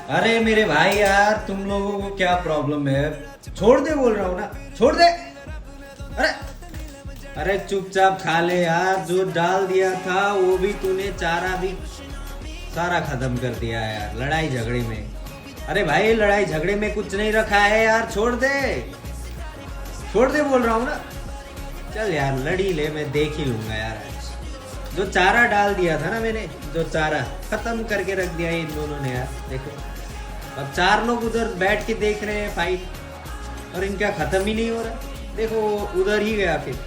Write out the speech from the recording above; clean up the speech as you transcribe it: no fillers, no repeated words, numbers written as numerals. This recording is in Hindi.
अरे मेरे भाई यार, तुम लोगों को क्या प्रॉब्लम है? छोड़ दे बोल रहा हूँ ना, छोड़ दे। अरे अरे चुपचाप खा ले यार, जो डाल दिया था वो भी तूने, चारा भी सारा खत्म कर दिया है यार लड़ाई झगड़े में। अरे भाई लड़ाई झगड़े में कुछ नहीं रखा है यार, छोड़ दे, छोड़ दे बोल रहा हूँ ना। चल यार लड़ी ले, मैं देख ही लूंगा यार आज। जो चारा डाल दिया था ना मैंने, जो चारा खत्म करके रख दिया है इन दोनों ने यार। देखो अब चार लोग उधर बैठ के देख रहे हैं फाइट, और इनका खत्म ही नहीं हो रहा। देखो उधर ही गया फिर।